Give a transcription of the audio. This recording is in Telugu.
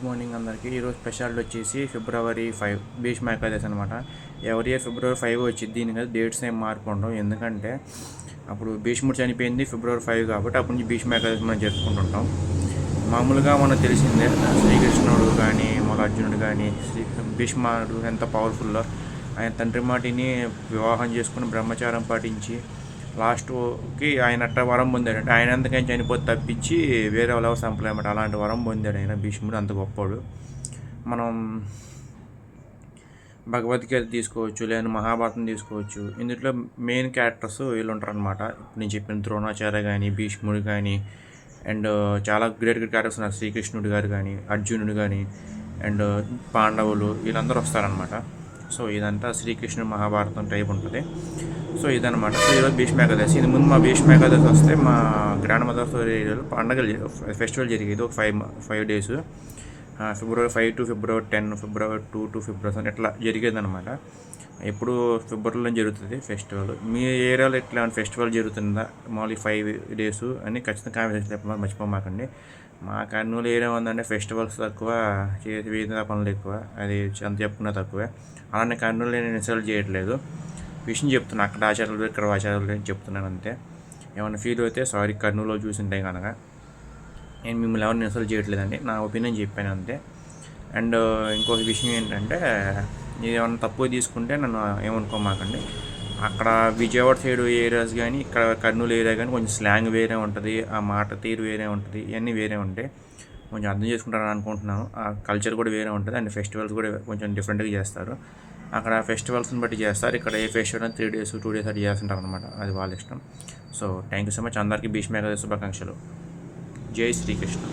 గుడ్ మార్నింగ్ అందరికీ. ఈరోజు స్పెషల్ వచ్చేసి February 5 భీష్మ ఏకాదశి అనమాట. ఎవరి ఇయర్ February 5 వచ్చింది. దీనికి డేట్స్ ఏం మార్పు ఉండవు, ఎందుకంటే అప్పుడు భీష్ముడు చనిపోయింది February 5 కాబట్టి అప్పటి నుంచి భీష్మ ఏకాదశి మనం జరుపుకుంటుంటాం. మామూలుగా మనకు తెలిసిందే, శ్రీకృష్ణుడు కానీ అర్జునుడు కానీ భీష్ముడు ఎంత పవర్ఫుల్లో ఆయన తండ్రి మాటిని వివాహం చేసుకుని బ్రహ్మచారం పాటించి లాస్ట్కి ఆయన అట్ట వరం పొందాడు. అంటే ఆయన ఎంతకైనా చనిపోతే తప్పించి వేరే వాళ్ళ సంపలేమాట అలాంటి వరం పొందాడు ఆయన. భీష్ముడు అంత గొప్పవాడు. మనం భగవద్గీత తీసుకోవచ్చు, లేదా మహాభారతం తీసుకోవచ్చు. ఇందులో మెయిన్ క్యారెక్టర్స్ వీళ్ళు ఉంటారు అనమాట. ఇప్పుడు నేను చెప్పిన ద్రోణాచార్య కానీ, భీష్ముడు కానీ, అండ్ చాలా గ్రేట్ క్యారెక్టర్స్ ఉన్నారు. శ్రీకృష్ణుడు గారు కానీ, అర్జునుడు కానీ, అండ్ పాండవులు వీళ్ళందరూ వస్తారనమాట. సో ఇదంతా శ్రీకృష్ణుడు మహాభారతం టైప్ ఉంటుంది. సో ఇదనమాట. సో ఈరోజు భీష్మ ఏకాదశి. ఇది ముందు మా భీష్మ ఏకాదశి వస్తే మా గ్రాండ్ మదర్స్ ఏరియాలో పండగలు ఫెస్టివల్ జరిగేది. ఒక five days, February 5 to February 10, February 2 to February 7 ఇట్లా జరిగేది అనమాట. ఎప్పుడు ఫిబ్రవరిలో జరుగుతుంది ఫెస్టివల్. మీ ఏరియాలో ఇట్లా ఫెస్టివల్ జరుగుతుందా మామూలు 5 days అని ఖచ్చితంగా కామెంట్ చెప్పమని మర్చిపోమాకండి. మా కర్నూలు ఏరియా ఉందంటే ఫెస్టివల్స్ తక్కువ, చేసి వీధి పనులు ఎక్కువ. అది అంత చెప్పుకున్నా తక్కువే. అలానే కర్నూలు నేను ఇన్సల్ట్ చేయట్లేదు, విషయం చెప్తున్నా. అక్కడ ఆచారాలు ఇక్కడ ఆచారాలు చెప్తున్నాను అంతే. ఏమైనా ఫీల్ అయితే సారీ, కర్నూలులో చూసింటే కనుక. నేను మిమ్మల్ని ఎవరిని ఇన్సల్ట్ చేయట్లేదండి, నా ఒపీనియన్ చెప్పాను అంతే. అండ్ ఇంకొక విషయం ఏంటంటే, ఇది ఏమన్నా తక్కువ తీసుకుంటే నన్ను ఏమనుకోమాకండి. అక్కడ విజయవాడ సైడ్ ఏరియాస్ కానీ, ఇక్కడ కర్నూలు ఏరియా కానీ కొంచెం స్లాంగ్ వేరే ఉంటుంది, ఆ మాట తీరు వేరే ఉంటుంది, ఇవన్నీ వేరే ఉంటాయి. కొంచెం అర్థం చేసుకుంటారని అనుకుంటున్నాను. ఆ కల్చర్ కూడా వేరే ఉంటుంది, అండ్ ఫెస్టివల్స్ కూడా కొంచెం డిఫరెంట్గా చేస్తారు. అక్కడ ఫెస్టివల్స్ని బట్టి చేస్తారు, ఇక్కడ ఏ ఫెస్టివల్ 3 days 2 days అట్లా చేస్తుంటారు అనమాట. అది వాళ్ళ ఇష్టం. So thank you so much. అందరికీ భీష్మ ఏకాదశి శుభాకాంక్షలు. జై శ్రీకృష్ణ.